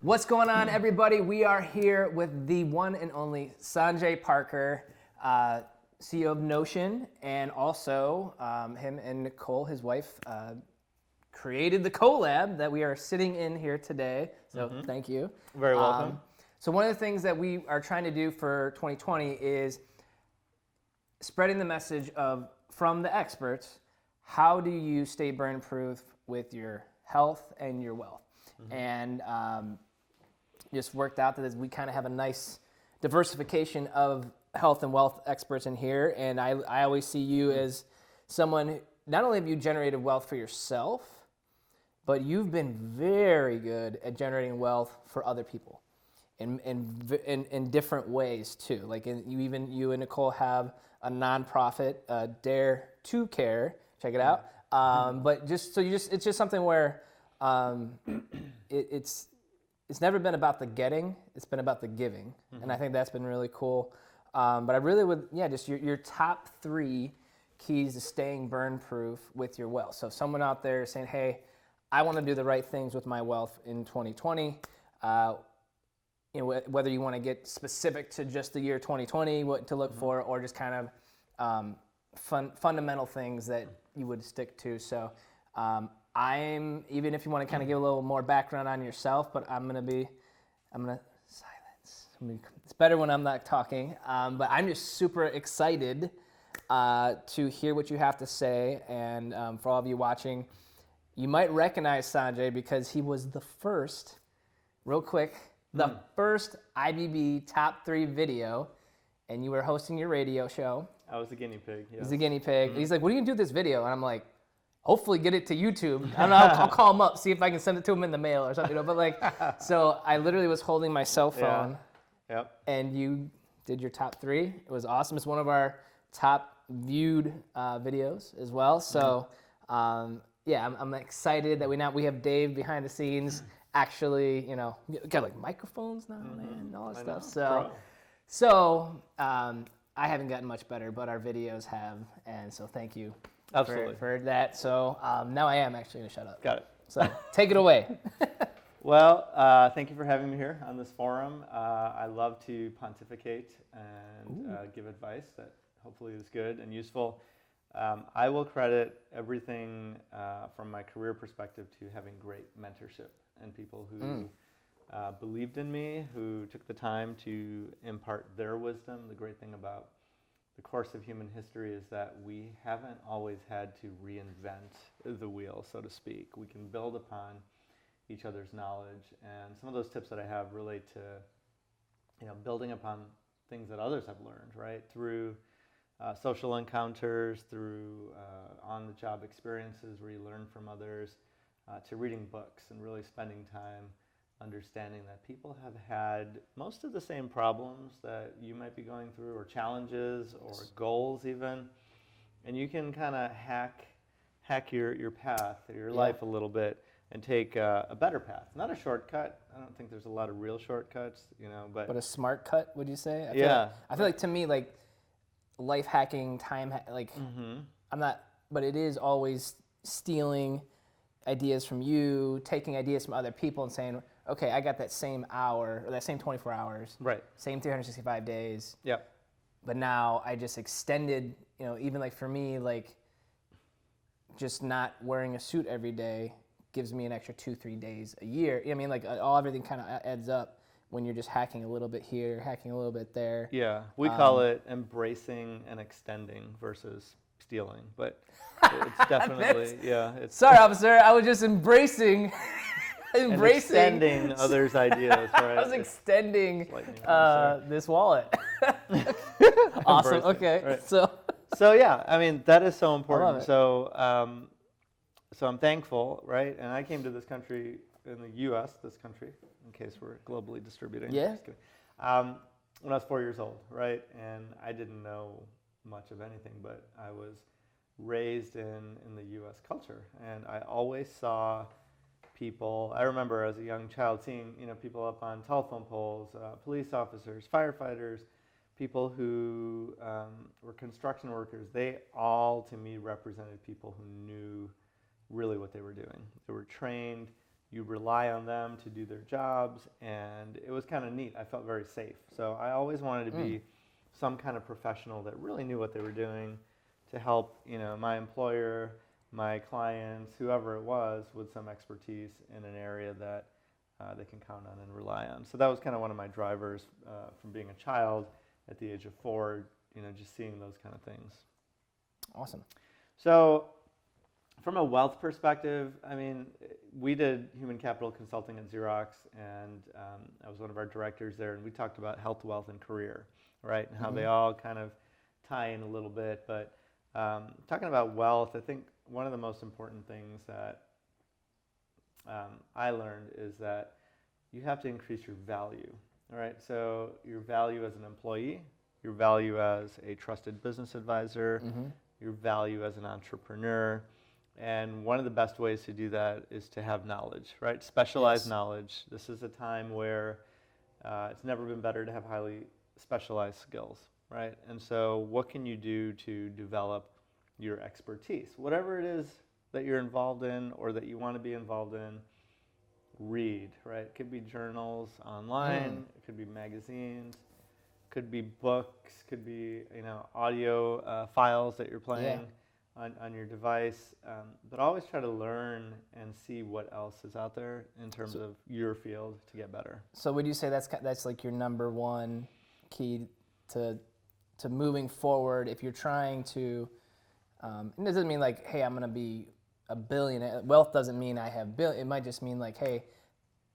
What's going on, everybody? We are here with the one and only Sanjay Parker, CEO of Notion, and also him and Nicole, his wife, created the collab that we are sitting in here today. So thank you. Very welcome. So one of the things that we are trying to do for 2020 is spreading the message of, from the experts, how do you stay burn-proof with your health and your wealth? And just worked out that we kind of have a nice diversification of health and wealth experts in here. And I always see you as someone, not only have you generated wealth for yourself, but you've been very good at generating wealth for other people in different ways too. Like you and Nicole have a nonprofit, Dare to Care. Check it out. But it's just something where it's never been about the getting, it's been about the giving. And I think that's been really cool. But I really would, just your top 3 keys to staying burn proof with your wealth. So if someone out there is saying, hey, I want to do the right things with my wealth in 2020, whether you want to get specific to just the year 2020, what to look for, or just kind of fundamental things that you would stick to. So even if you want to kind of give a little more background on yourself, but I'm going to silence. It's better when I'm not talking, but I'm just super excited to hear what you have to say. And for all of you watching, you might recognize Sanjay because he was the first, real quick, the first IBB top 3 video, and you were hosting your radio show. I was the guinea pig. Yes. He was the guinea pig. He's like, what are you going to do with this video? And I'm like, hopefully get it to YouTube. I don't know, I'll call him up, see if I can send it to him in the mail or something. But so I literally was holding my cell phone, and you did your top 3. It was awesome. It's one of our top viewed videos as well. So I'm excited that we have Dave behind the scenes. Actually, got like microphones now and all that stuff. So I haven't gotten much better, but our videos have, and so thank you. Absolutely. For that. So now I am actually going to shut up. Got it. So take it away. Well, thank you for having me here on this forum. I love to pontificate and give advice that hopefully is good and useful. I will credit everything from my career perspective to having great mentorship and people who believed in me, who took the time to impart their wisdom. The great thing about the course of human history is that we haven't always had to reinvent the wheel, so to speak. We can build upon each other's knowledge, and some of those tips that I have relate to, building upon things that others have learned, right? Through social encounters, through on-the-job experiences where you learn from others, to reading books and really spending time understanding that people have had most of the same problems that you might be going through, or challenges, or goals even, and you can kind of hack your path, your life a little bit, and take a better path. Not a shortcut. I don't think there's a lot of real shortcuts, but a smart cut, would you say? I feel like to me, like life hacking, I'm not, but it is always stealing ideas from you, taking ideas from other people and saying, okay, I got that same hour, or that same 24 hours, right? Same 365 days. Yep. But now I just extended, even like for me, like just not wearing a suit every day gives me an extra 2-3 days a year. Everything kind of adds up when you're just hacking a little bit here, hacking a little bit there. Yeah, we call it embracing and extending versus stealing, but it's definitely, Sorry, officer, I was just embracing and extending others' ideas, right? I was extending this wallet. Awesome. Okay. Right. So that is so important. So I'm thankful, right? And I came to this country in the U.S. This country, in case we're globally distributing. Yeah. Just kidding. When I was 4 years old, right? And I didn't know much of anything, but I was raised in the U.S. culture, and I always saw people. I remember as a young child seeing people up on telephone poles, police officers, firefighters, people who were construction workers. They all, to me, represented people who knew really what they were doing. They were trained, You rely on them to do their jobs, and it was kind of neat. I felt very safe. So I always wanted to be some kind of professional that really knew what they were doing to help, my employer, my clients, whoever it was, with some expertise in an area that they can count on and rely on. So that was kind of one of my drivers from being a child at the age of 4, just seeing those kind of things. Awesome. So from a wealth perspective, we did human capital consulting at Xerox, and I was one of our directors there, and we talked about health, wealth, and career, right? And how they all kind of tie in a little bit. But talking about wealth, I think one of the most important things that I learned is that you have to increase your value, all right? So your value as an employee, your value as a trusted business advisor, your value as an entrepreneur. And one of the best ways to do that is to have knowledge, right? Specialized knowledge. This is a time where it's never been better to have highly specialized skills, right? And so what can you do to develop your expertise? Whatever it is that you're involved in or that you want to be involved in, read, right? It could be journals online, it could be magazines, could be books, could be audio files that you're playing on your device, but always try to learn and see what else is out there in terms of your field to get better. So would you say that's like your number one key to moving forward if you're trying to, and it doesn't mean like, hey, I'm going to be a billionaire. Wealth doesn't mean I have billion. It might just mean like, hey,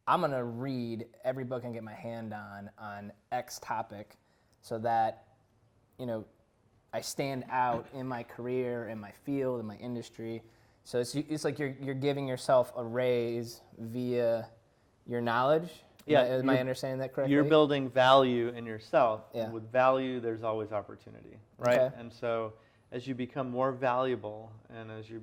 I'm going to read every book I can get my hand on X topic so that, I stand out in my career, in my field, in my industry. So it's like you're giving yourself a raise via your knowledge. Yeah, am I understanding that correctly? You're building value in yourself. Yeah. And with value, there's always opportunity, right? Okay. And so as you become more valuable and as you're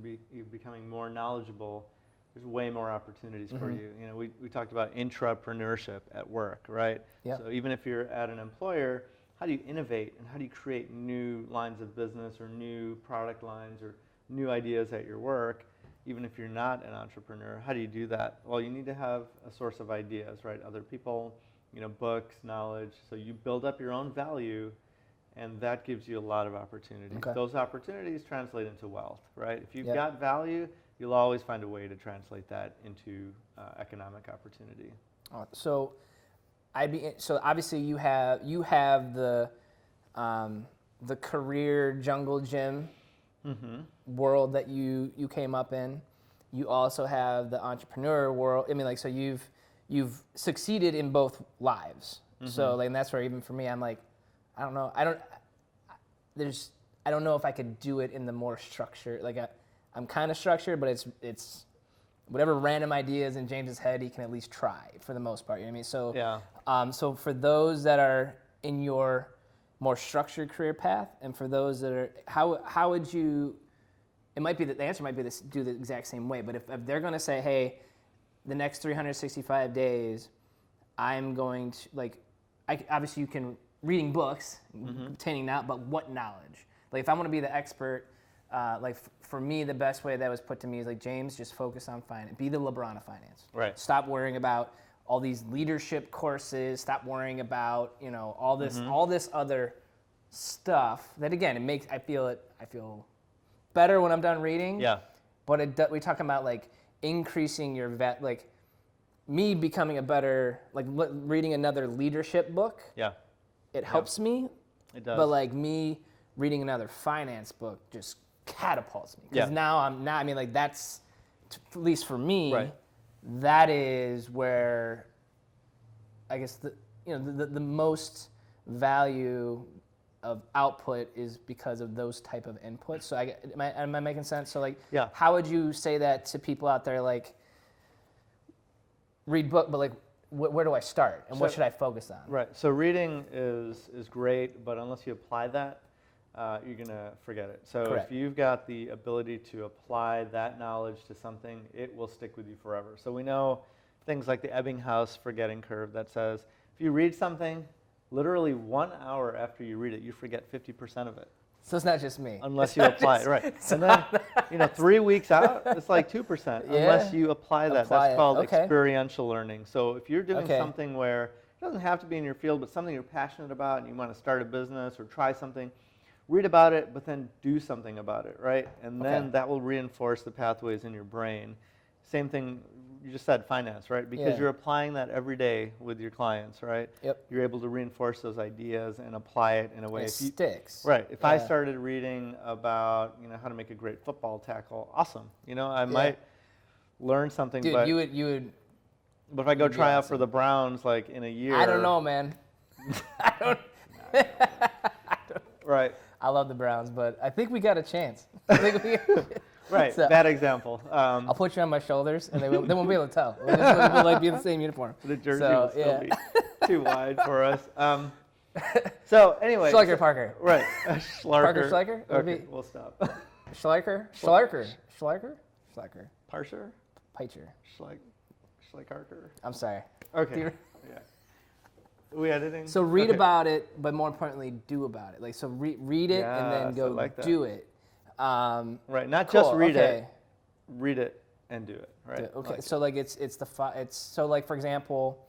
becoming more knowledgeable, there's way more opportunities for you. We talked about intrapreneurship at work, right? Yeah. So even if you're at an employer, how do you innovate and how do you create new lines of business or new product lines or new ideas at your work? Even if you're not an entrepreneur, how do you do that? Well, you need to have a source of ideas, right? Other people, books, knowledge. So you build up your own value, and that gives you a lot of opportunities. Okay. Those opportunities translate into wealth, right? If you've got value, you'll always find a way to translate that into economic opportunity. So obviously you have the career jungle gym world that you came up in. You also have the entrepreneur world. So you've succeeded in both lives. So and that's where even for me, I'm like, I don't know. I don't know if I could do it in the more structured. Like I'm kind of structured, but it's whatever random ideas in James's head, he can at least try for the most part. You know what I mean? So so for those that are in your more structured career path, and for those that are, how would you? It might be that the answer might be to do the exact same way. But if they're going to say, hey, the next 365 days, I'm going to obviously you can reading books, obtaining that, but what knowledge? Like if I want to be the expert, for me, the best way that was put to me is like, James, just focus on finance. Be the LeBron of finance. Right. Stop worrying about all these leadership courses. Stop worrying about all this other stuff. That again, I feel better when I'm done reading. Yeah. But we're talking about like increasing your me becoming a better reading another leadership book. Yeah. It helps me. It does. But like me reading another finance book just catapults me because now I'm not. That's at least for me. Right. That is where I guess the most value of output is because of those type of inputs. So am I making sense? So how would you say that to people out there? Like read book, but where do I start and what should I focus on? Right. So reading is great, but unless you apply that, you're going to forget it. So Correct. If you've got the ability to apply that knowledge to something, it will stick with you forever. So we know things like the Ebbinghaus forgetting curve that says if you read something, literally 1 hour after you read it, you forget 50% of it. So it's not just me. Unless you apply it, right? And then, 3 weeks out, it's like 2%. Yeah. Unless you apply that. Apply That's it. called Okay. experiential learning. So if you're doing Okay. something where it doesn't have to be in your field, but something you're passionate about and you want to start a business or try something, read about it, but then do something about it, right? And then Okay. that will reinforce the pathways in your brain. Same thing, you just said finance, right? Because Yeah. you're applying that every day with your clients, right? Yep. You're able to reinforce those ideas and apply it in a way. It sticks. Right. If I Yeah. started reading about, how to make a great football tackle, awesome. I might learn something, Dude, but you would. if I go you'd be try out awesome. for the Browns like in a year. I don't know, man. I don't. Right. I love the Browns, but I think we got a chance. I think Right. So, Bad example. I'll put you on my shoulders, and they won't be able to tell. We'll like be in the same uniform. The jersey So, will still yeah. be too wide for us. So anyway. Schleicher Parker. Right. Parker Schleicher? Okay, we'll stop. Schleicher. Parsher? Pitcher. Schleicher? I'm sorry. Okay. Yeah. Are we editing? So read Okay. about it, but more importantly, do about it. Like so, read it and then Yes, go I like that. do it. Right. Not Cool, just read okay. it. Read it and do it. Right. Okay, Like so like it's so like for example,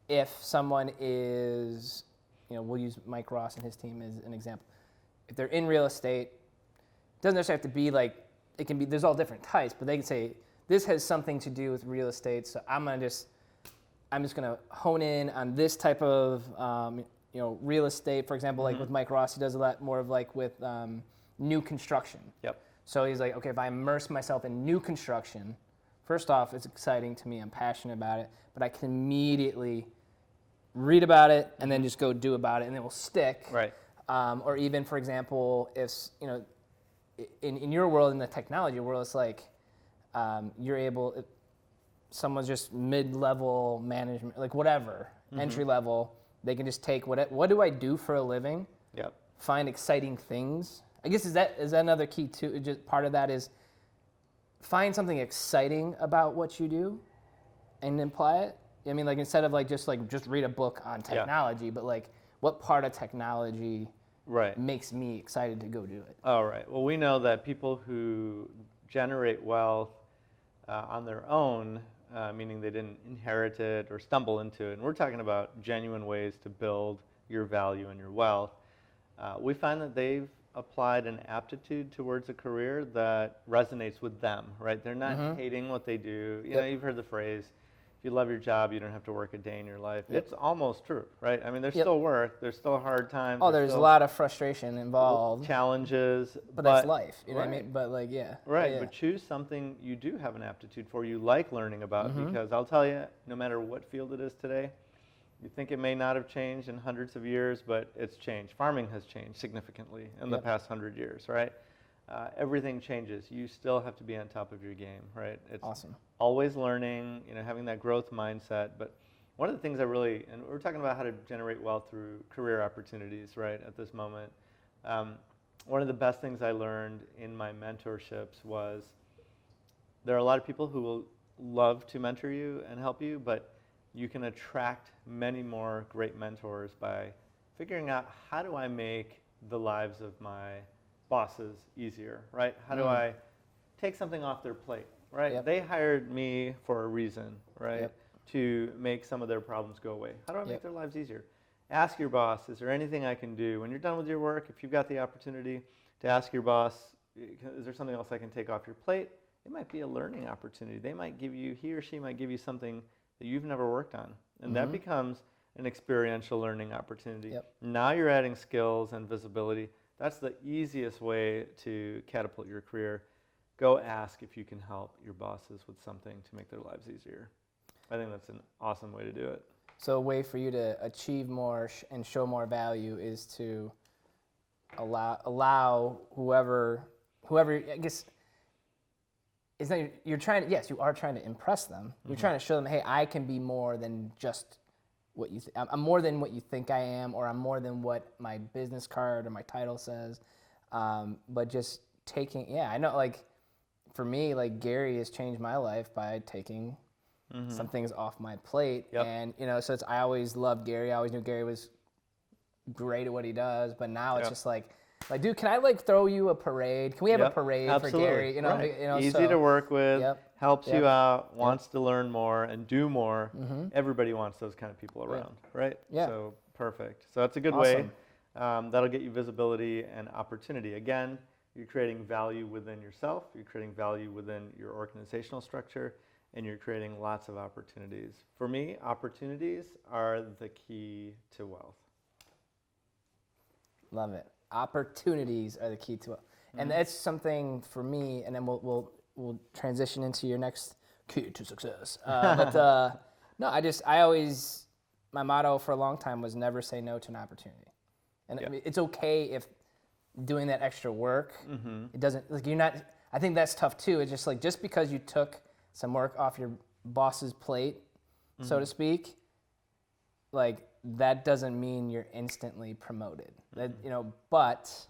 if someone is, we'll use Mike Ross and his team as an example. If they're in real estate, it doesn't necessarily have to be like it can be. There's all different types, but they can say this has something to do with real estate. So I'm just gonna hone in on this type of real estate. For example, like with Mike Ross, he does a lot more of like with new construction. Yep. So he's like, okay, if I immerse myself in new construction, first off, it's exciting to me. I'm passionate about it, but I can immediately read about it and then just go do about it, and it will stick. Right. Or even, for example, if in your world, in the technology world, it's like you're able. If someone's just mid-level management, like whatever, entry level, they can just take what do I do for a living? Yep. Find exciting things. I guess is that another key too? Just part of that is find something exciting about what you do, and apply it. I mean, like instead of just read a book on technology, but like what part of technology Right. makes me excited to go do it? All right. Well, we know that people who generate wealth on their own, meaning they didn't inherit it or stumble into it, and we're talking about genuine ways to build your value and your wealth, we find that they've applied an aptitude towards a career that resonates with them, right? They're not hating what they do. You've heard the phrase, if you love your job, you don't have to work a day in your life. Yep. It's almost true, right? I mean, there's still work, there's still hard times. Oh, there's a lot of frustration involved, challenges. but that's life. You know what I right. mean? But like, yeah. Right, Yeah. but choose something you do have an aptitude for, you like learning about, because I'll tell you, no matter what field it is today, you think it may not have changed in hundreds of years, but it's changed. Farming has changed significantly in the past 100 years, right? Everything changes. You still have to be on top of your game, right? It's Awesome. always learning, having that growth mindset. But one of the things and we're talking about how to generate wealth through career opportunities, right, at this moment. One of the best things I learned in my mentorships was there are a lot of people who will love to mentor you and help you, but you can attract many more great mentors by figuring out, how do I make the lives of my bosses easier, right? How do I take something off their plate, right? Yep. They hired me for a reason, right? Yep. To make some of their problems go away. How do I make Yep. their lives easier? Ask your boss, is there anything I can do? When you're done with your work, if you've got the opportunity to ask your boss, is there something else I can take off your plate? It might be a learning opportunity. He or she might give you something that you've never worked on. And that becomes an experiential learning opportunity. Yep. Now you're adding skills and visibility. That's the easiest way to catapult your career. Go ask if you can help your bosses with something to make their lives easier. I think that's an awesome way to do it. So a way for you to achieve more and show more value is to allow whoever I guess it's not you're trying to, yes, you are trying to impress them. You're trying to show them, hey, I can be more than just what you I'm more than what you think I am, or I'm more than what my business card or my title says. But just taking, I know, like for me, like Gary has changed my life by taking some things off my plate. Yep. And so I always loved Gary. I always knew Gary was great at what he does, but now it's just like Like, dude, can I like throw you a parade? Can we have a Yep, parade absolutely. for Gary? You know, Right. you know, Easy so, to work with, Yep. helps Yep. you out, wants to learn more and do more. Mm-hmm. Everybody wants those kind of people around, right? Yeah. So perfect. So that's a good way. That'll get you visibility and opportunity. Again, you're creating value within yourself, you're creating value within your organizational structure, and you're creating lots of opportunities. For me, opportunities are the key to wealth. Love it. Opportunities are the key to it, and that's something for me. And then we'll transition into your next key to success. No, I always, my motto for a long time was never say no to an opportunity, and I mean, it's okay if doing that extra work, it doesn't like you're not. I think that's tough too. It's just like just because you took some work off your boss's plate, so to speak, like that doesn't mean you're instantly promoted. That but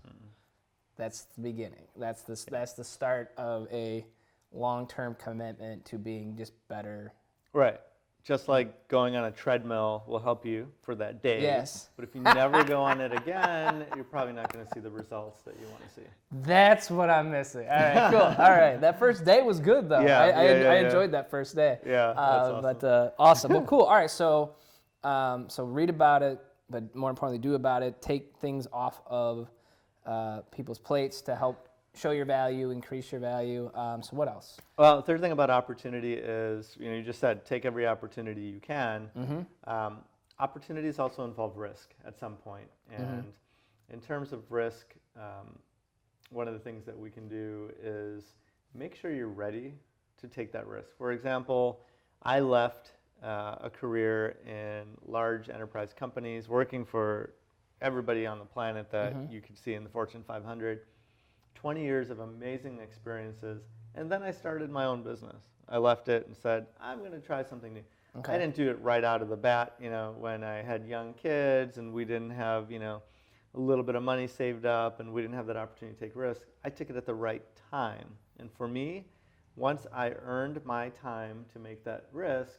that's the beginning. That's the start of a long-term commitment to being just better. Right. Just like going on a treadmill will help you for that day. Yes. But if you never go on it again, you're probably not going to see the results that you want to see. That's what I'm missing. All right, cool. All right, that first day was good though. Yeah, I enjoyed that first day. Yeah, that's awesome. But awesome. Well, cool. All right, so read about it, but more importantly, do about it. Take things off of people's plates to help show your value, increase your value. So what else? Well, the third thing about opportunity is, you just said take every opportunity you can. Opportunities also involve risk at some point. And in terms of risk, one of the things that we can do is make sure you're ready to take that risk. For example, I left a career in large enterprise companies working for everybody on the planet that you could see in the Fortune 500. 20 years of amazing experiences, and then I started my own business. I left it and said, I'm going to try something new. I didn't do it right out of the bat, when I had young kids and we didn't have, a little bit of money saved up and we didn't have that opportunity to take risks. I took it at the right time. And for me, once I earned my time to make that risk,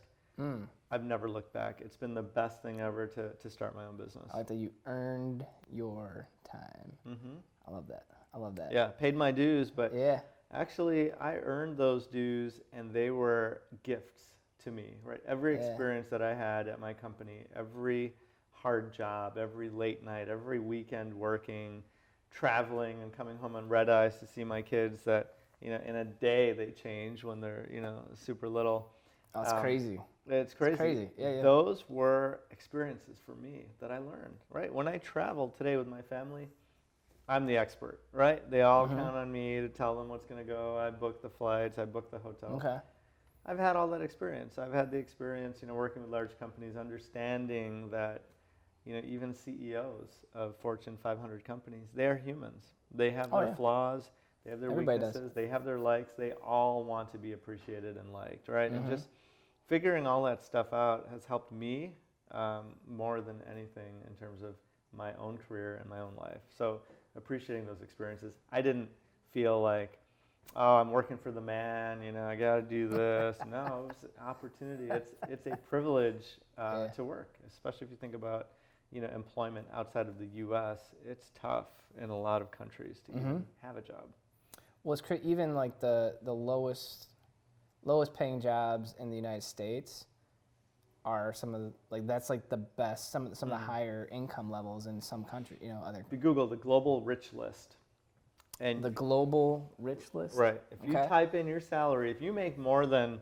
I've never looked back. It's been the best thing ever to start my own business. I like that you earned your time. I love that. I love that. Yeah, paid my dues, but yeah. Actually, I earned those dues, and they were gifts to me, right? Every experience that I had at my company, every hard job, every late night, every weekend working, traveling and coming home on red eyes to see my kids that, in a day they change when they're, super little. That's crazy. It's crazy. It's crazy. Yeah. Those were experiences for me that I learned, right? When I travel today with my family, I'm the expert, right? They all count on me to tell them what's going to go. I book the flights. I book the hotel. Okay. I've had all that experience. I've had the experience, working with large companies, understanding that, even CEOs of Fortune 500 companies, they're humans. They have their flaws. They have their weaknesses. They have their likes. They all want to be appreciated and liked, right? And just figuring all that stuff out has helped me more than anything in terms of my own career and my own life. So appreciating those experiences. I didn't feel like, oh, I'm working for the man, I got to do this. No, it was an opportunity. It's a privilege to work, especially if you think about, employment outside of the U.S. It's tough in a lot of countries to even have a job. Well, it's even like the lowest paying jobs in the United States are some of the, that's like the best, some of the higher income levels in some country, other. If you Google the global rich list. And the global rich list? Right. If you type in your salary, if you make more than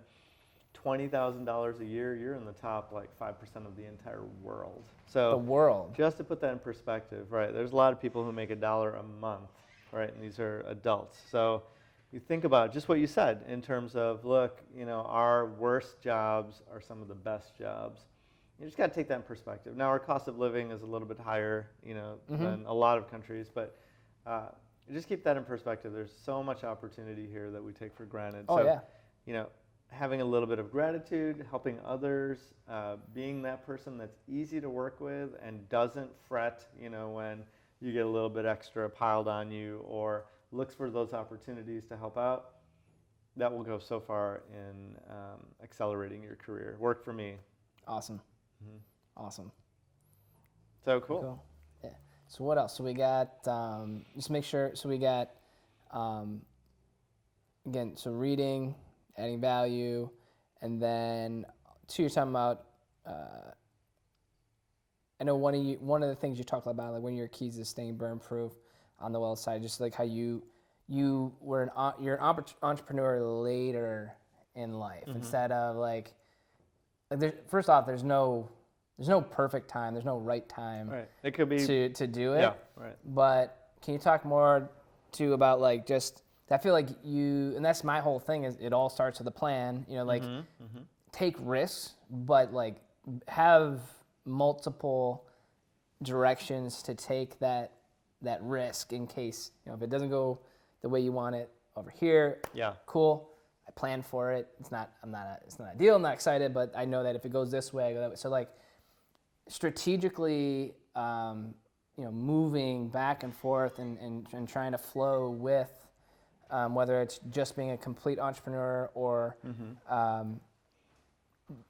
$20,000 a year, you're in the top 5% of the entire world. So the world. Just to put that in perspective, right? There's a lot of people who make $1 a month, right? And these are adults. So you think about just what you said in terms of, look, our worst jobs are some of the best jobs. You just got to take that in perspective. Now, our cost of living is a little bit higher, than a lot of countries, but just keep that in perspective. There's so much opportunity here that we take for granted. Oh, so, having a little bit of gratitude, helping others, being that person that's easy to work with and doesn't fret, when you get a little bit extra piled on you, or looks for those opportunities to help out, that will go so far in accelerating your career. Worked for me. Awesome. Awesome. So cool. Yeah. So what else? So we got just make sure. So we got um, again. So reading, adding value, and then two. You're talking about. I know one of the things you talked about, like one of your keys is staying burn proof on the well side. Just like how you're an entrepreneur later in life instead of like first off, there's no perfect time. There's no right time. Right. It could be to do it. Yeah. Right. But can you talk more too about like just I feel like and that's my whole thing is it all starts with a plan. You know, like take risks, but like have multiple directions to take that risk in case if it doesn't go the way you want it over here. Yeah. Cool. I planned for it. It's not ideal. I'm not excited, but I know that if it goes this way, I go that way. So like strategically, moving back and forth and trying to flow with whether it's just being a complete entrepreneur or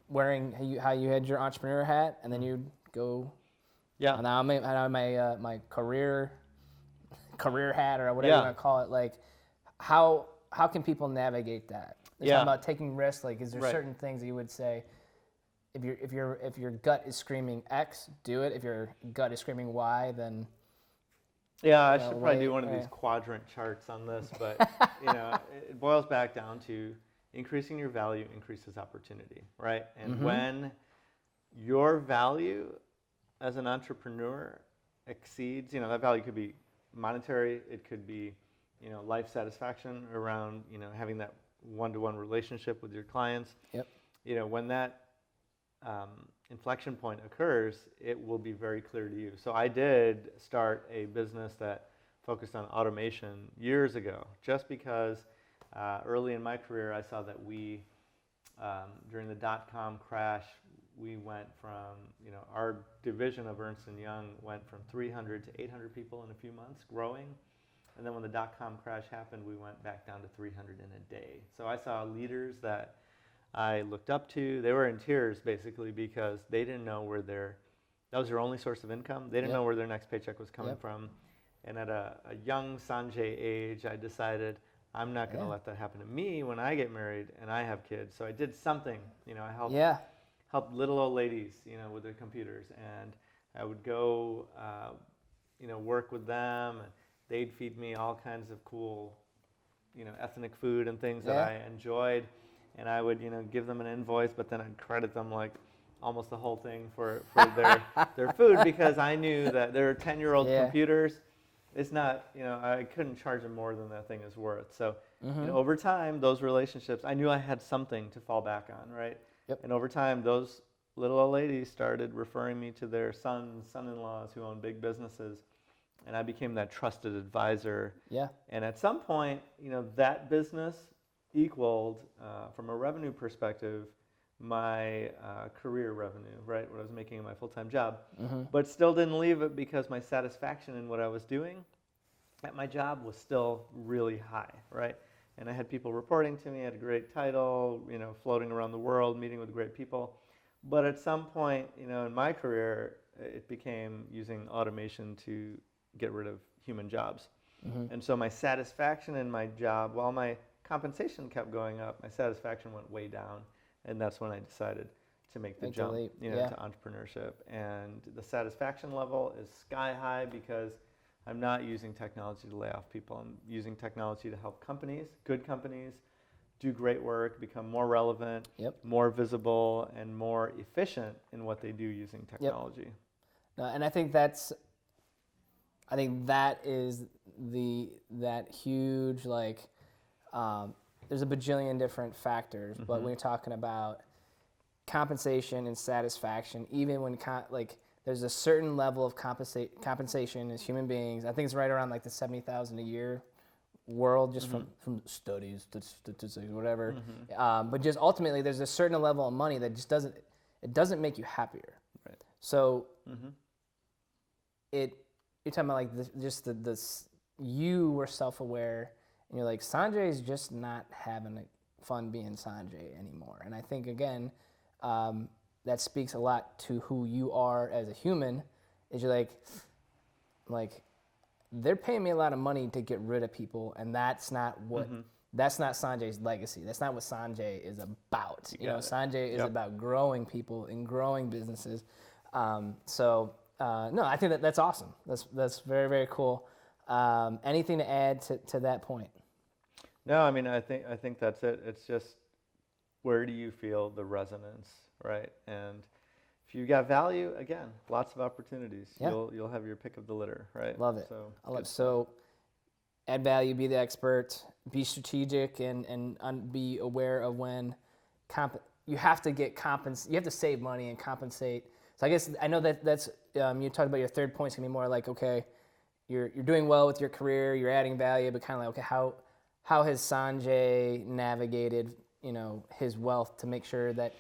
wearing how you had your entrepreneur hat and then you go. Yeah. And now I'm my career hat or whatever you want to call it. Like, how can people navigate that? They're talking about taking risks. Like, is there certain things that you would say? If your gut is screaming X, do it. If your gut is screaming Y, then I should probably do one of these quadrant charts on this, but it boils back down to increasing your value increases opportunity, right? And when your value as an entrepreneur exceeds, that value could be monetary, it could be, life satisfaction around, having that one-to-one relationship with your clients. Yep. When that inflection point occurs, it will be very clear to you. So I did start a business that focused on automation years ago, just because early in my career I saw that we, during the dot-com crash, we went from, our division of Ernst & Young went from 300 to 800 people in a few months, growing. And then when the dot-com crash happened, we went back down to 300 in a day. So I saw leaders that I looked up to. They were in tears, basically, because they didn't know that was their only source of income. They didn't know where their next paycheck was coming from. And at a young Sanjay age, I decided I'm not going to let that happen to me when I get married and I have kids. So I did something. I helped little old ladies, with their computers, and I would go, work with them. And they'd feed me all kinds of cool, ethnic food and things that I enjoyed, and I would, give them an invoice, but then I'd credit them like almost the whole thing for their food because I knew that their 10-year-old computers, it's not, I couldn't charge them more than that thing is worth. So, over time, those relationships, I knew I had something to fall back on, right? Yep. And over time, those little old ladies started referring me to their son-in-laws who own big businesses, and I became that trusted advisor. Yeah. And at some point, that business equaled, from a revenue perspective, my career revenue, right, what I was making in my full-time job. But still didn't leave it because my satisfaction in what I was doing at my job was still really high, right? And I had people reporting to me, I had a great title, floating around the world, meeting with great people. But at some point, in my career, it became using automation to get rid of human jobs. And so my satisfaction in my job, while my compensation kept going up, my satisfaction went way down. And that's when I decided to make the jump, to entrepreneurship. And the satisfaction level is sky high because I'm not using technology to lay off people. I'm using technology to help companies, good companies, do great work, become more relevant, more visible, and more efficient in what they do using technology. And I think that is that huge, like, there's a bajillion different factors, but when you're talking about compensation and satisfaction, even when there's a certain level of compensation as human beings. I think it's right around like the $70,000 a year world, just from studies, statistics, whatever. But just ultimately, there's a certain level of money that just doesn't make you happier. Right. So you're talking about like you were self-aware, and you're like, Sanjay's just not having fun being Sanjay anymore. And I think again, that speaks a lot to who you are as a human. Is you're like, like, they're paying me a lot of money to get rid of people, and that's not what that's not Sanjay's legacy. That's not what Sanjay is about. You know, Sanjay is about growing people and growing businesses. No, I think that's awesome. That's very, very cool. Anything to add to that point? No, I mean, I think that's it. It's just, where do you feel the resonance, right? And if you got value, again, lots of opportunities. Yeah. You'll have your pick of the litter, right? Love it. So I love it. So add value, be the expert, be strategic, and be aware of when you have to get you have to save money and compensate. So I guess I know that's you talked about your third point's gonna be more like, okay, you're doing well with your career, you're adding value, but kind of like, okay, how has Sanjay navigated, you know, his wealth to make sure that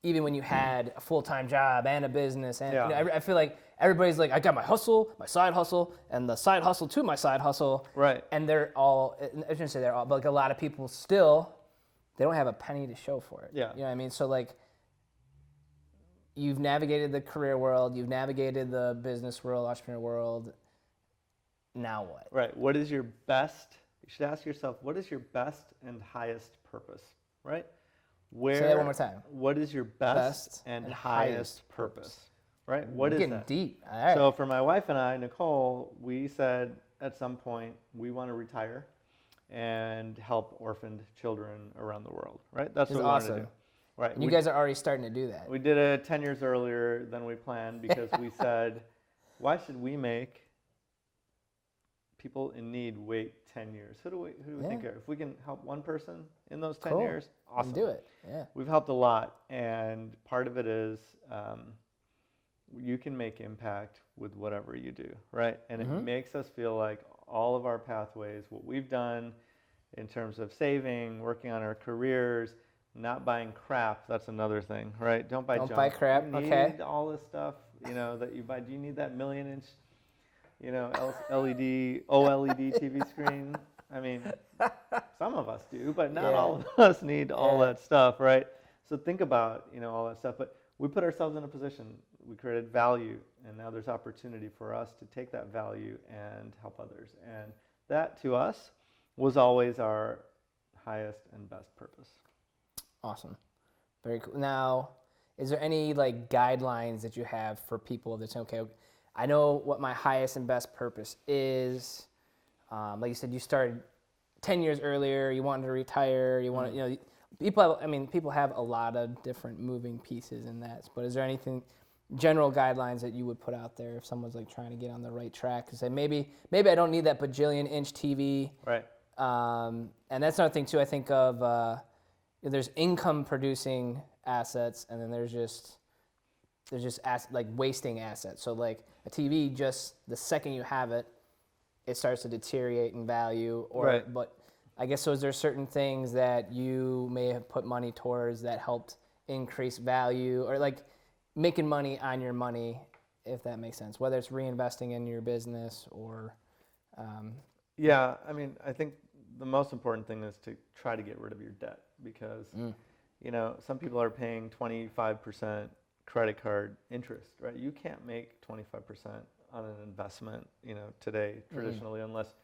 even when you had a full-time job and a business, and you know, I feel like everybody's like, I got my hustle, my side hustle, and the side hustle to my side hustle. Right. And they're all, I shouldn't say they're all, but like a lot of people still, they don't have a penny to show for it. Yeah. You know what I mean? So like, you've navigated the career world, you've navigated the business world, entrepreneur world. Now what? Right. What is your best? You should ask yourself, what is your best and highest purpose, right? Say that one more time. What is your best and highest purpose, right? What is that? Getting deep. All right. So for my wife and I, Nicole, we said at some point we want to retire and help orphaned children around the world, right? That's what we want to do. Right. And you guys are already starting to do that. We did it 10 years earlier than we planned because we said, why should we make people in need wait 10 years? Who do we think of? If we can help one person in those 10 years, awesome. Do it. Yeah. We've helped a lot, and part of it is you can make impact with whatever you do, right? And it makes us feel like all of our pathways, what we've done in terms of saving, working on our careers, not buying crap, that's another thing, right? Don't buy junk. Don't buy crap, you need all this stuff, you know, that you buy. Do you need that 1,000,000-inch, you know, OLED TV screen? I mean, some of us do, but not all of us need all that stuff, right? So think about, you know, all that stuff. But we put ourselves in a position, we created value, and now there's opportunity for us to take that value and help others. And that, to us, was always our highest and best purpose. Awesome. Very cool. Now, is there any like guidelines that you have for people that say, okay, I know what my highest and best purpose is. Like you said, you started 10 years earlier, you wanted to retire, you want to, you know, people have a lot of different moving pieces in that, but is there anything, general guidelines that you would put out there if someone's like trying to get on the right track to say, maybe I don't need that bajillion-inch TV. Right. And that's another thing too, I think of, there's income producing assets, and then there's just like wasting assets. So like a TV, just the second you have it, it starts to deteriorate in value. But I guess, so is there certain things that you may have put money towards that helped increase value, or like making money on your money, if that makes sense, whether it's reinvesting in your business or... Yeah, I mean, I think the most important thing is to try to get rid of your debt, because you know, some people are paying 25% credit card interest, right? You can't make 25% on an investment, you know, today traditionally, unless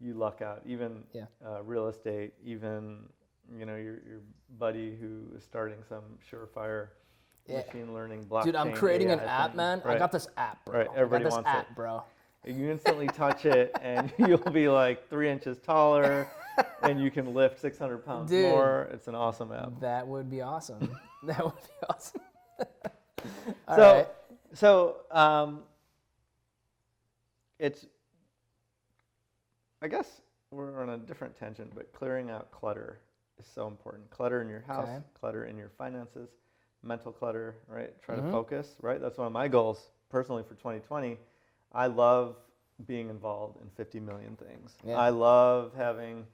you luck out. Even real estate, even, you know, your buddy who is starting some surefire machine learning blockchain. Dude, I'm creating AI an app, thing. man. Right. I got this app, bro. Right, everybody wants app, it, bro. You instantly touch it, and you'll be like 3 inches taller, and you can lift 600 pounds more. It's an awesome app. That would be awesome. That would be awesome. So it's, I guess we're on a different tangent, but clearing out clutter is so important. Clutter in your house, clutter in your finances, mental clutter, right? Try to focus, right? That's one of my goals personally for 2020. I love being involved in 50 million things. Yeah. I love having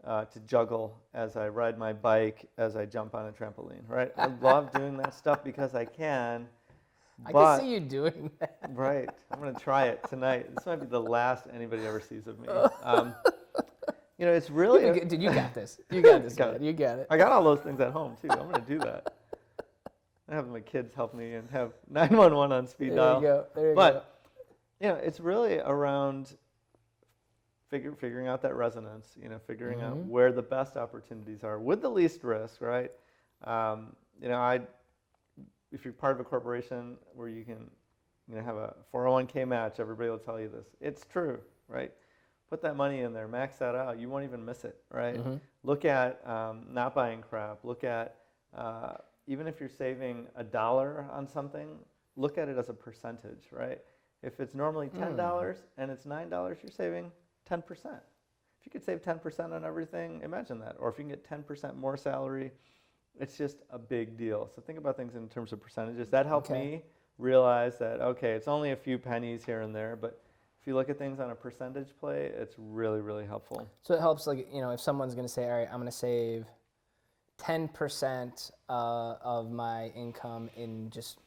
to juggle as I ride my bike, as I jump on a trampoline, right? I love doing that stuff because I can. I can see you doing that. Right. I'm going to try it tonight. This might be the last anybody ever sees of me. You know, it's really... Dude, you got this. You got this, man. You got it. I got all those things at home, too. I'm going to do that. I have my kids help me and have 911 on speed dial. There you go. it's really around figuring out that resonance, figuring out Mm-hmm. where the best opportunities are with the least risk, right? If you're part of a corporation where you can, have a 401k match, everybody will tell you this. It's true, right? Put that money in there, max that out. You won't even miss it, right? Mm-hmm. Look at not buying crap. Look at even if you're saving $1 on something, look at it as a percentage, right? If it's normally $10 and it's $9, you're saving 10%. If you could save 10% on everything, imagine that. Or if you can get 10% more salary, it's just a big deal. So think about things in terms of percentages. That helped me realize that, okay, it's only a few pennies here and there, but if you look at things on a percentage play, it's really, really helpful. So it helps, like, if someone's going to say, all right, I'm going to save 10% of my income in just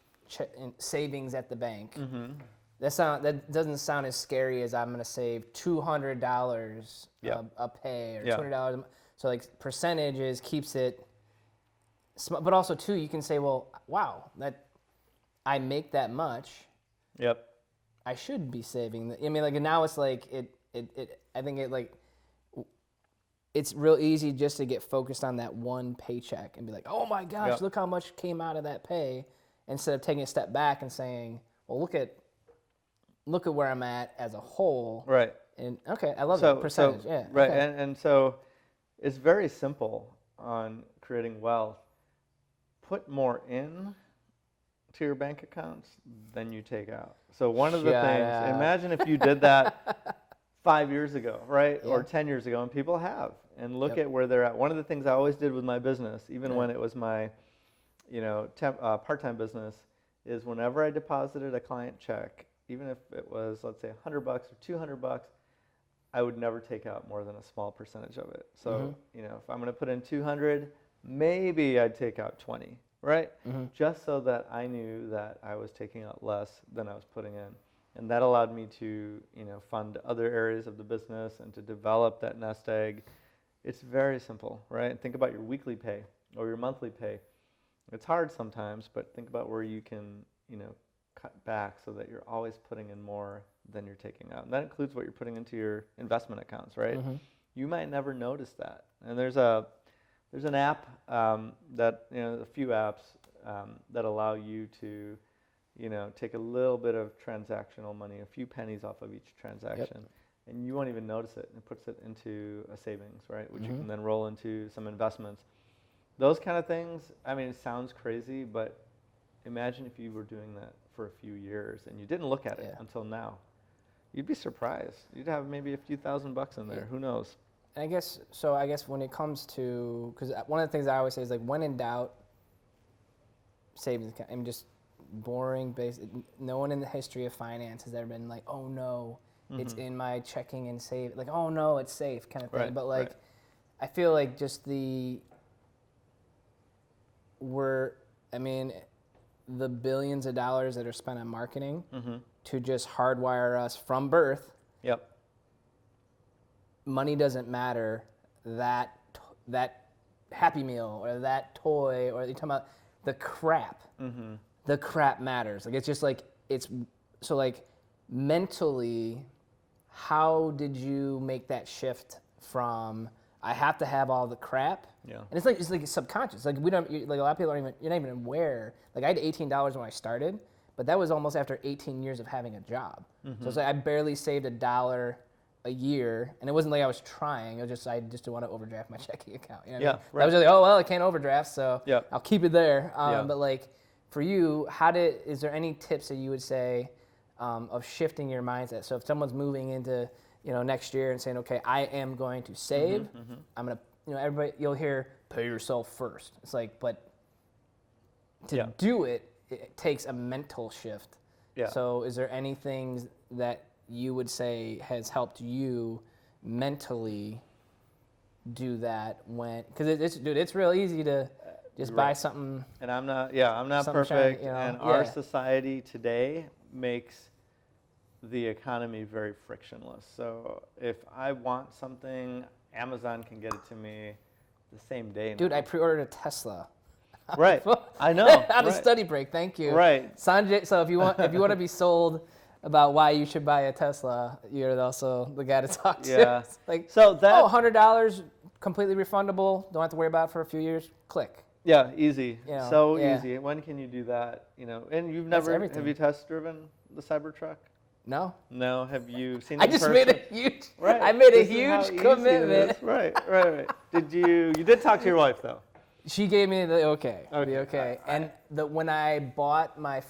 in savings at the bank. Mm-hmm. That doesn't sound as scary as I'm going to save $200 a pay or $200. So like percentages keeps it, but also too, you can say, well, wow, that I make that much. Yep. I should be saving. I mean, like, and now it's like I think it's real easy just to get focused on that one paycheck and be like, oh my gosh, look how much came out of that pay, instead of taking a step back and saying, well, look at where I'm at as a whole. Right. And okay, I love that percentage. Right. Okay. And so it's very simple on creating wealth. Put more in to your bank accounts than you take out. So one of the things, imagine if you did that 5 years ago, right? Yeah. Or 10 years ago, and people have, and look at where they're at. One of the things I always did with my business, even when it was my, part-time business, is whenever I deposited a client check, even if it was, let's say, $100 or $200, I would never take out more than a small percentage of it. So, if I'm going to put in 200, maybe I'd take out 20, right? Just so that I knew that I was taking out less than I was putting in. And that allowed me to, fund other areas of the business and to develop that nest egg. It's very simple, right? Think about your weekly pay or your monthly pay. It's hard sometimes, but think about where you can, cut back so that you're always putting in more than you're taking out. And that includes what you're putting into your investment accounts, right? You might never notice that. And there's an app that, a few apps that allow you to, take a little bit of transactional money, a few pennies off of each transaction, and you won't even notice it. It puts it into a savings, right, which you can then roll into some investments. Those kind of things, I mean, it sounds crazy, but imagine if you were doing that for a few years and you didn't look at it until now. You'd be surprised. You'd have maybe a few $1,000s in there. Who knows? I guess when it comes to, because one of the things I always say is, like, when in doubt, savings account. I'm just boring. No one in the history of finance has ever been like, oh no, it's in my checking and save. Like, oh no, it's safe, kind of thing. Right, but like, I feel like just the billions of dollars that are spent on marketing to just hardwire us from birth. Yep. Money doesn't matter. That Happy Meal or that toy, or you're talking about the crap. The crap matters. Like, it's just like, it's so like mentally, how did you make that shift from I have to have all the crap? Yeah. And it's like subconscious. Like, we don't, like, a lot of people you're not even aware. Like, I had $18 when I started, but that was almost after 18 years of having a job. So it's like I barely saved $1 a year, and it wasn't like I was trying. It was just I just didn't want to overdraft my checking account. You know what I mean? Right. I was just like, oh well, I can't overdraft, so I'll keep it there. But like, for you, is there any tips that you would say of shifting your mindset? So if someone's moving into next year and saying, okay, I am going to save, I'm gonna, everybody, you'll hear pay yourself first. It's like, but to do it takes a mental shift. Yeah. So is there anything that you would say has helped you mentally do that because it's real easy to just buy something. And I'm not perfect. And our society today makes the economy very frictionless. So if I want something, Amazon can get it to me the same day. Dude, I pre-ordered a Tesla. Right. I know. On a study break. Thank you. Right. Sanjay. So if you want to be sold about why you should buy a Tesla, you're also the guy to talk to. Yeah. It's like, So that $100, completely refundable, don't have to worry about it for a few years. Click. yeah, easy. You know, So yeah. easy. When can you do that? And you've That's never everything. have you test driven the Cybertruck? No. No. Have you seen I it in just person? made a huge. Right. I made a This is how huge easy it commitment. is. Right. Did you did talk to your wife though? She gave me the okay. Okay. The okay. And when I bought my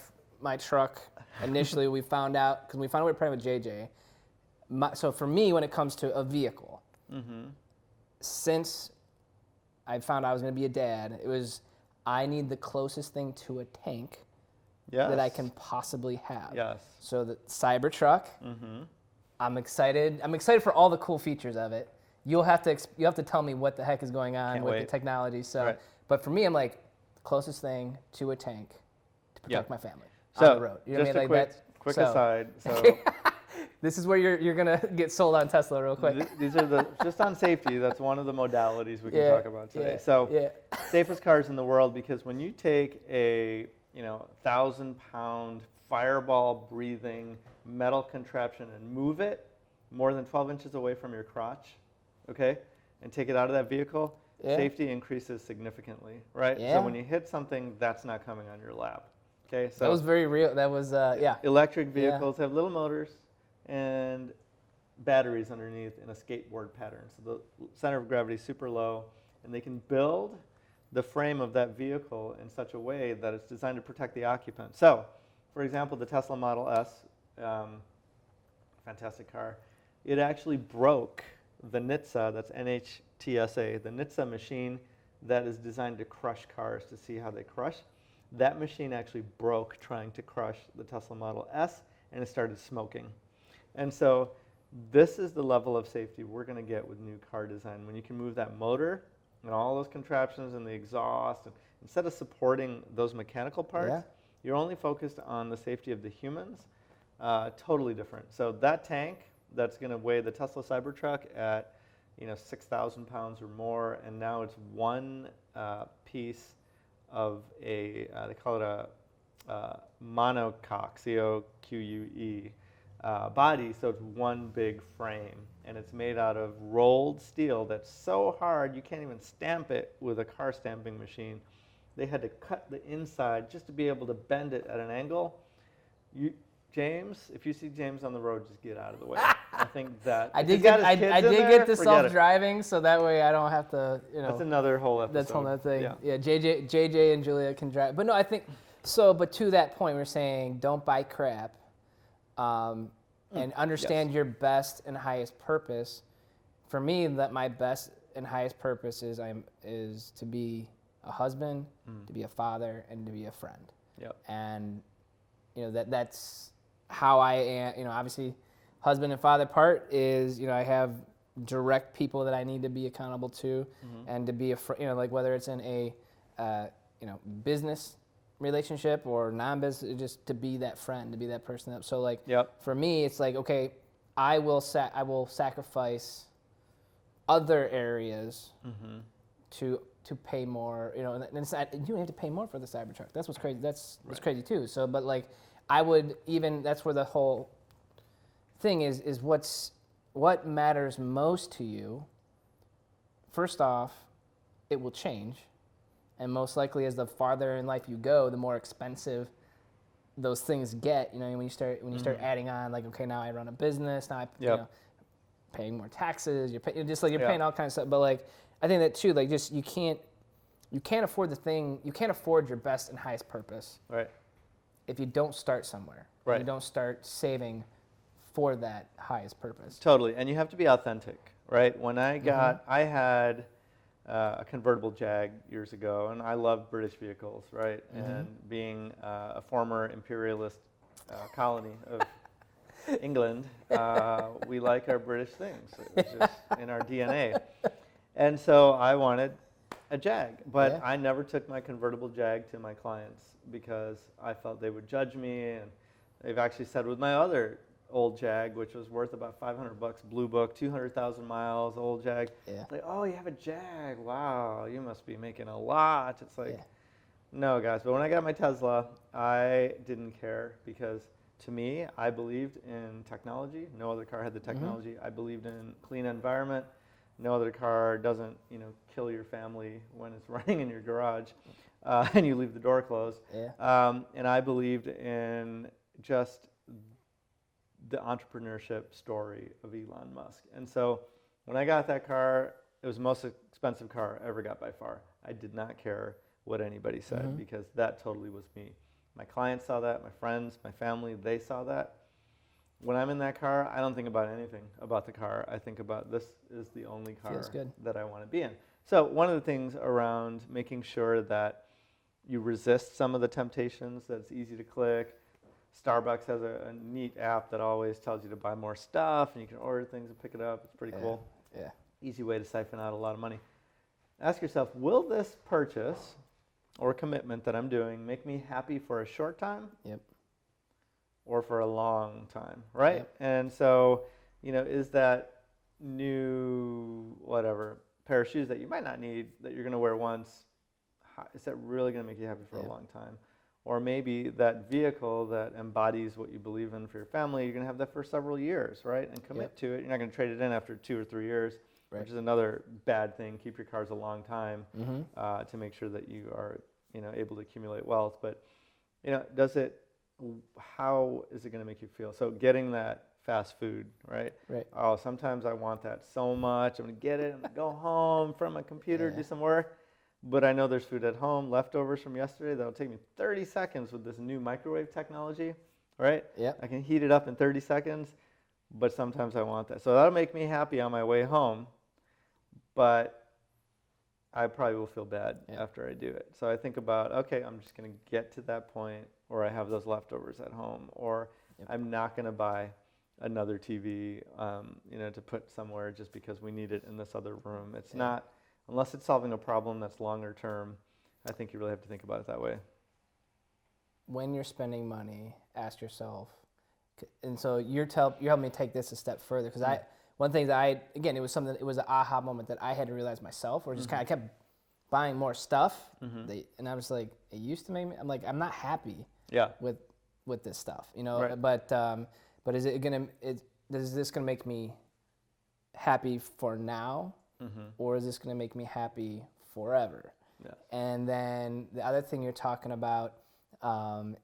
truck initially, we found out because we found out we were pregnant with JJ. So for me, when it comes to a vehicle, since I found out I was going to be a dad, it was I need the closest thing to a tank that I can possibly have. Yes. So the Cybertruck. I'm excited. I'm excited for all the cool features of it. You'll have to tell me what the heck is going on Can't with wait. the technology. So, Right. but for me, I'm like closest thing to a tank to protect my family So on the road. You know just what I a mean? quick So- aside. So This is where you're gonna get sold on Tesla real quick. these are just on safety. That's one of the modalities we can Yeah, talk about today. yeah, So yeah. safest cars in the world, because when you take a 1,000-pound fireball breathing metal contraption and move it more than 12 inches away from your crotch, okay, and take it out of that vehicle, Yeah. safety increases significantly, right? Yeah. So when you hit something, that's not coming on your lap. Okay, so That was very real. That was yeah. electric vehicles have little motors and batteries underneath in a skateboard pattern. So the center of gravity is super low, and they can build the frame of that vehicle in such a way that it's designed to protect the occupant. So, for example, the Tesla Model S, fantastic car, it actually broke the NHTSA, that's NHTSA, the NHTSA machine that is designed to crush cars to see how they crush. That machine actually broke trying to crush the Tesla Model S, and it started smoking. And so this is the level of safety we're going to get with new car design. When you can move that motor and all those contraptions and the exhaust, and instead of supporting those mechanical parts, you're only focused on the safety of the humans. Totally different. So that tank that's going to weigh the Tesla Cybertruck at 6,000 pounds or more, and now it's one piece of they call it a monocoque, C-O-Q-U-E, body, so it's one big frame, and it's made out of rolled steel that's so hard you can't even stamp it with a car stamping machine. They had to cut the inside just to be able to bend it at an angle. James, if you see James on the road, just get out of the way. I think that I did get the self-driving, so that way I don't have to, That's another whole episode. That's a whole other thing. Yeah. JJ and Julia can drive. But no, I think so. But to that point, we're saying don't buy crap, and understand your best and highest purpose. For me, that my best and highest purpose is to be a husband, to be a father, and to be a friend. Yep. And that's how I am. Obviously, husband and father part is I have direct people that I need to be accountable to, and to be like whether it's in a business relationship or non-business, just to be that friend, to be that person. So like for me, it's like, okay, I will sacrifice other areas to pay more. And it's not, you don't have to pay more for the Cybertruck. That's what's crazy. That's what's crazy too. So, but like I would that's where the whole thing is what matters most to you. First off, it will change. And most likely, as the farther in life you go, the more expensive those things get. When you start adding on, like, okay, now I run a business, now I paying more taxes. You're paying all kinds of stuff. But like, I think that too, like, just you can't afford you can't afford your best and highest purpose. Right. If you don't start somewhere. Right. You don't start saving for that highest purpose. Totally, and you have to be authentic, right? When I had a convertible Jag years ago, and I love British vehicles, right? And being a former imperialist colony of England, we like our British things. It was just in our DNA. And so I wanted a Jag, but I never took my convertible Jag to my clients because I felt they would judge me, and they've actually said with my other old Jag, which was worth about $500, Blue Book, 200,000 miles, old Jag. Yeah. Like, oh, you have a Jag. Wow, you must be making a lot. It's like, no, guys. But when I got my Tesla, I didn't care because to me, I believed in technology. No other car had the technology. I believed in clean environment. No other car doesn't, kill your family when it's running in your garage and you leave the door closed. Yeah. And I believed in just the entrepreneurship story of Elon Musk. And so when I got that car, it was the most expensive car I ever got by far. I did not care what anybody said because that totally was me. My clients saw that, my friends, my family, they saw that. When I'm in that car, I don't think about anything about the car. I think about this is the only car that I want to be in. So one of the things around making sure that you resist some of the temptations, that it's easy to click. Starbucks has a neat app that always tells you to buy more stuff, and you can order things and pick it up. It's pretty cool. Yeah. Easy way to siphon out a lot of money. Ask yourself, will this purchase or commitment that I'm doing make me happy for a short time? Yep. Or for a long time, right? Yep. And so, is that new, pair of shoes that you might not need, that you're going to wear once, is that really going to make you happy for a long time? Or maybe that vehicle that embodies what you believe in for your family, you're going to have that for several years, right? And commit to it. You're not going to trade it in after 2 or 3 years, which is another bad thing. Keep your cars a long time to make sure that you are, able to accumulate wealth. But, how is it going to make you feel? So getting that fast food, right? Right. Oh, sometimes I want that so much. I'm going to get it and go home from my computer, do some work. But I know there's food at home, leftovers from yesterday, that'll take me 30 seconds with this new microwave technology, right? Yeah. I can heat it up in 30 seconds, but sometimes I want that. So that'll make me happy on my way home, but I probably will feel bad after I do it. So I think about, okay, I'm just going to get to that point where I have those leftovers at home, or I'm not going to buy another TV, to put somewhere just because we need it in this other room. It's not, unless it's solving a problem that's longer term, I think you really have to think about it that way. When you're spending money, ask yourself, and so you're helping me take this a step further, because one thing that it was an aha moment that I had to realize myself, where just I kept buying more stuff, and I was like, it used to make me, I'm not happy with this stuff, Right. but is this gonna make me happy for now, or is this gonna make me happy forever? Yes. And then the other thing you're talking about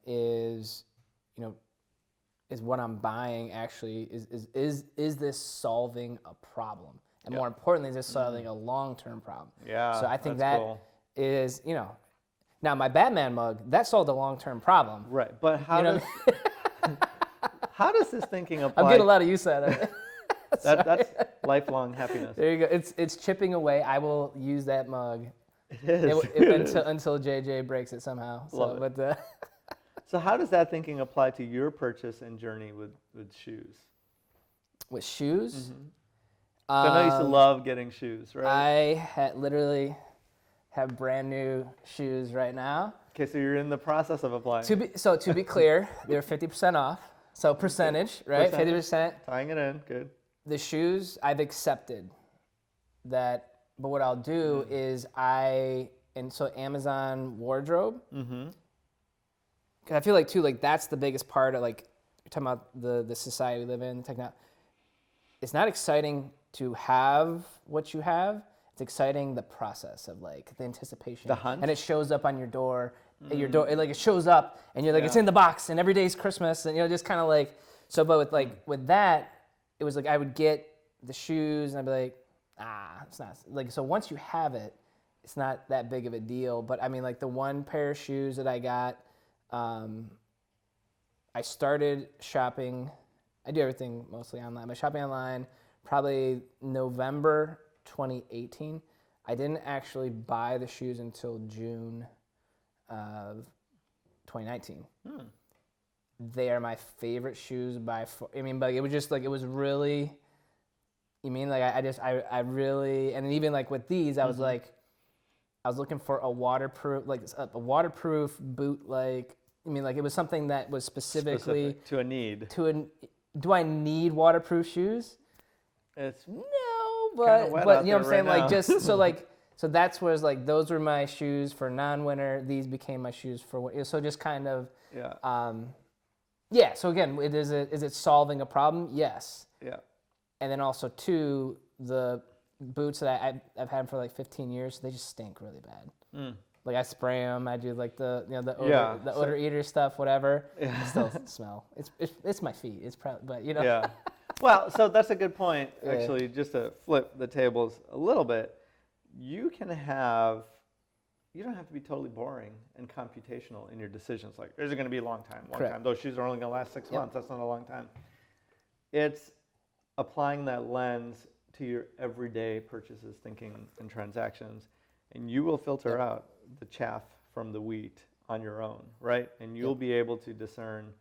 is what I'm buying actually is this solving a problem? And more importantly, is this solving a long-term problem? Yeah. So I think that's that cool. is, now my Batman mug, that solved a long-term problem. Right. But how does how does this thinking apply? I'm getting a lot of use out of it. That's lifelong happiness. There you go. It's chipping away. I will use that mug It is. until JJ breaks it somehow. Love it. But So how does that thinking apply to your purchase and journey with shoes? with shoes, So I know you used to love getting shoes, right? I literally have brand new shoes right now. Okay, so you're in the process of applying. To be clear, they're 50% off. So percentage, right? 50%. Tying it in, good. The shoes I've accepted that, but what I'll do is Amazon wardrobe. Cause I feel like too, that's the biggest part of you're talking about the society we live in, the technology. It's not exciting to have what you have. It's exciting the process of the anticipation. The hunt? And it shows up on your door. At your door, it shows up, and you're it's in the box, and every day's Christmas, and just kind of so. But with that, it was I would get the shoes, and I'd be it's not so. Once you have it, it's not that big of a deal. But I mean, the one pair of shoes that I got, I started shopping. I do everything mostly online. But shopping online, probably November 2018. I didn't actually buy the shoes until June of 2019. They are my favorite shoes by far. I mean, but it was just it was really. You mean I really, and even with these, I was I was looking for a waterproof a waterproof boot. It was something that was specifically to a need. Do I need waterproof shoes? It's No, wet but out you know what I'm saying? there right now. Just so that's where it's those were my shoes for non-winter. These became my shoes for winter. So just kind of Yeah. So again, is it solving a problem? Yes. Yeah. And then also two, the boots that I've had for like 15 years, they just stink really bad. Mm. Like I spray them, I do like the Yeah, odor eater stuff, whatever. Yeah. It still smell. It's my feet. It's probably, but you know. Yeah. Well, so that's a good point. Yeah. Actually, just to flip the tables a little bit, you don't have to be totally boring and computational in your decisions. Like, is it going to be a long time? Long Correct. time. Those shoes are only going to last 6 Yep. months. That's not a long time. It's applying that lens to your everyday purchases, thinking, and transactions, and you will filter Yep. out the chaff from the wheat on your own, right? And you'll be able to discern,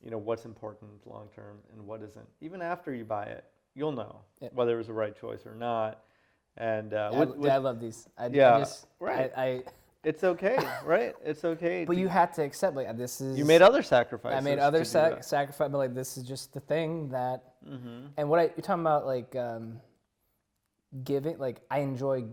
what's important long term and what isn't. Even after you buy it, you'll know whether it was the right choice or not. And I love these. Right. It's okay, right? It's okay. But you have to accept, like, this is. You made other sacrifices. I made other to do that. sacrifices, but like this is just the thing that. Mm-hmm. And what you're talking about, like giving, like I enjoy.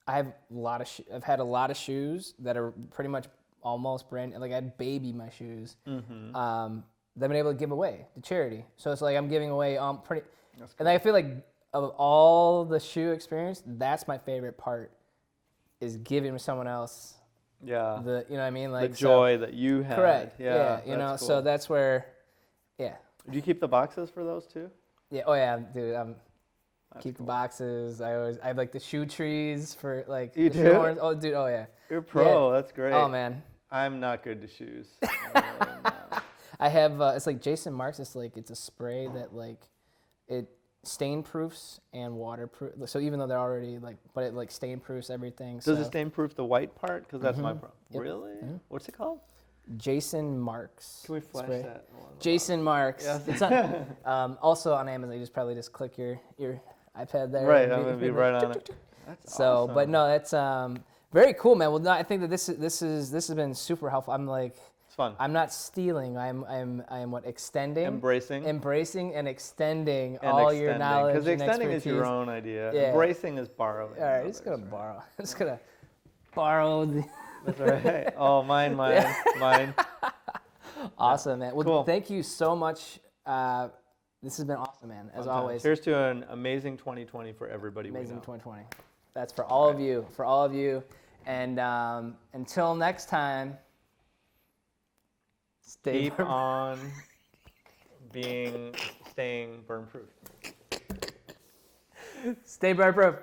I have a lot of. I've had a lot of shoes that are pretty much almost brand. Like I had baby my shoes. Mm-hmm. That I've been able to give away to charity. So it's like I'm giving away pretty. That's cool. And I feel like of all the shoe experience, that's my favorite part. Is giving to someone else. Yeah. You know what I mean? Like the joy that you had. Correct. Yeah. You know, cool. so that's where. Yeah. Do you keep the boxes for those too? Yeah. Oh yeah, dude. Keep cool. the boxes. I have like the shoe trees for like. You the do? shoe horns. Oh, dude. Oh yeah. You're a pro. Yeah. That's great. Oh man. I'm not good to shoes. I have. It's like Jason Marks. It's a spray that like it stain proofs and waterproof. So even though they're already like, but it like stain proofs everything. Does it stain proof the white part? Because that's my problem. Yep. Really? Mm-hmm. What's it called? Jason Marks. Can we flash spray. that? Jason Marks. Yeah. It's not, also on Amazon. You just probably click your iPad there. Right, I'm gonna be right on it. That's so, awesome. but no, that's very cool, man. Well, no, I think that this has been super helpful. I'm like, it's fun. I'm not stealing. I'm what extending, Embracing and extending all your knowledge. Because extending expertise. is your own idea. Yeah. Embracing is borrowing. All right, just gonna borrow. Just gonna borrow the. That's right. Oh, mine. Awesome, man. Well, cool. Thank you so much. This has been awesome, man. As always. Here's to an amazing 2020 for everybody. Amazing 2020. That's for all of you. For all of you. And until next time. Keep on staying burn proof. Stay burn proof.